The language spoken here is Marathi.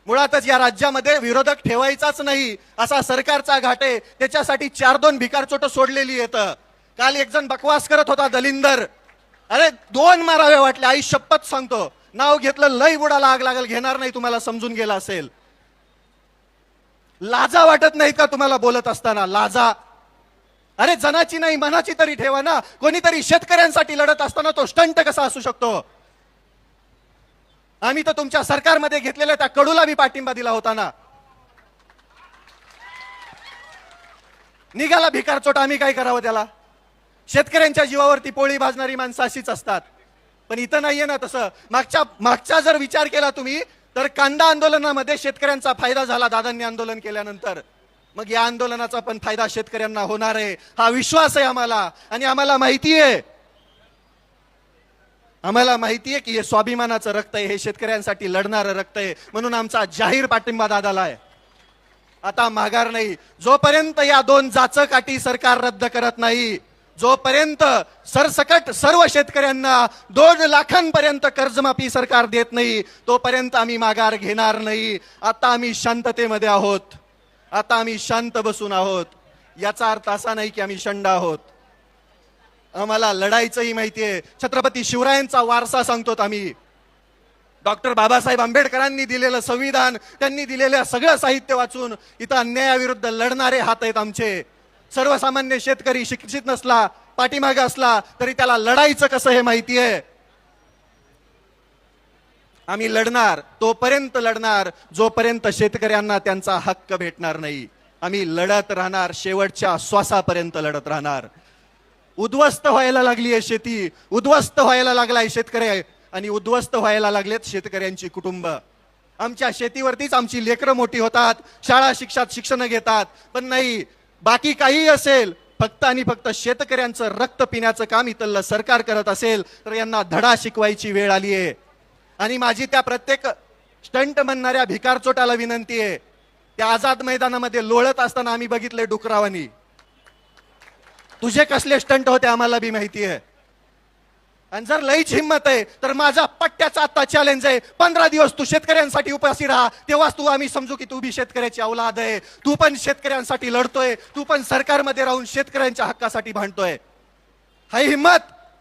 मुळातच या राज्यामध्ये विरोधक ठेवायचाच नाही असा सरकारचा घाट आहे. त्याच्यासाठी 4-2 भिकारचोट सोडलेली येतं. काल एक जण बकवास करत होता दलिंदर, अरे 2 मारावे वाटले, आई शपथ सांगतो, नाव घेतलं लई बुडाला आग लागल, घेणार नाही, तुम्हाला समजून गेला असेल. लाजा वाटत नाही का तुम्हाला बोलत असताना? लाजा? अरे जनाची नाही मनाची तरी ठेवा ना. कोणीतरी शेतकऱ्यांसाठी लढत असताना तो स्टंट कसा असू शकतो? आम्ही तर तुमच्या सरकारमध्ये घेतलेल्या त्या कडूला मी पाठिंबा दिला होता ना. निघाला भिकारचोट, आम्ही काय करावं त्याला? शेतकऱ्यांच्या जीवावरती पोळी भाजणारी माणसं अशीच असतात. पण इथं नाहीये ना तसं. मागचा जर विचार केला तुम्ही तर कांदा आंदोलनामध्ये शेतकऱ्यांचा फायदा झाला दादांनी आंदोलन केल्यानंतर. मग या आंदोलनाचा पण फायदा शेतकऱ्यांना होणार आहे हा विश्वास आहे आम्हाला. आणि आम्हाला माहितीये की हे स्वाभिमानाचं रक्त आहे, हे शेतकऱ्यांसाठी लढणारं रक्त आहे. म्हणून आमचा जाहीर पाठिंबा दादाला आहे. आता माघार नाही. जोपर्यंत या 2 जाचकाठी सरकार रद्द करत नाही, जोपर्यंत सरसकट सर्व शेतकऱ्यांना 2 लाखांपर्यंत कर्जमाफी सरकार देत नाही, तोपर्यंत आम्ही माघार घेणार नाही. आता आम्ही शांततेमध्ये आहोत, आता आम्ही शांत बसून आहोत. याचा अर्थ असा नाही की आम्ही शंड आहोत. आम्हाला लढायचंही माहितीये. छत्रपती शिवरायांचा वारसा सांगतो आम्ही. डॉक्टर बाबासाहेब आंबेडकरांनी दिलेलं संविधान, त्यांनी दिलेलं सगळं साहित्य वाचून इथं अन्यायाविरुद्ध लढणारे हात आहेत आमचे. सर्वसामान्य शेतकरी शिक्षित नसला, पाठीमागे असला तरी त्याला लढायचं कसं हे माहिती आहे. आम्ही लढणार, तोपर्यंत लढणार जोपर्यंत शेतकऱ्यांना त्यांचा हक्क भेटणार नाही. आम्ही लढत राहणार, शेवटच्या श्वासापर्यंत लढत राहणार. उद्ध्वस्त व्हायला लागली आहे शेती, उद्ध्वस्त व्हायला लागलाय शेतकरी, आणि उद्ध्वस्त व्हायला लागलेत शेतकऱ्यांची कुटुंब. आमच्या शेतीवरतीच आमची लेकरं मोठी होतात, शाळा शिक्षण घेतात. पण नाही, बाकी काही असेल, फक्त आणि फक्त शेतकऱ्यांचं रक्त पिण्याचं काम इथलं सरकार करत असेल तर यांना धडा शिकवायची वेळ आली आहे. आणि माझी त्या प्रत्येक स्टंट म्हणणाऱ्या भिकारचोटाला विनंती आहे. त्या आझाद मैदानामध्ये लोळत असताना आम्ही बघितले डुकरावानी. तुझे कसले स्टंट होते आम्हाला बी माहिती आहे. आणि जर लईच हिंमत आहे तर माझा पट्ट्याचा आता चॅलेंज आहे, 15 दिवस तू शेतकऱ्यांसाठी उपाशी राहा, तेव्हाच तू आम्ही समजू की तू बी शेतकऱ्याची औलाद आहे. तू पण शेतकऱ्यांसाठी लढतोय, तू पण सरकारमध्ये राहून शेतकऱ्यांच्या हक्कासाठी भांडतोय. हाय हिंमत?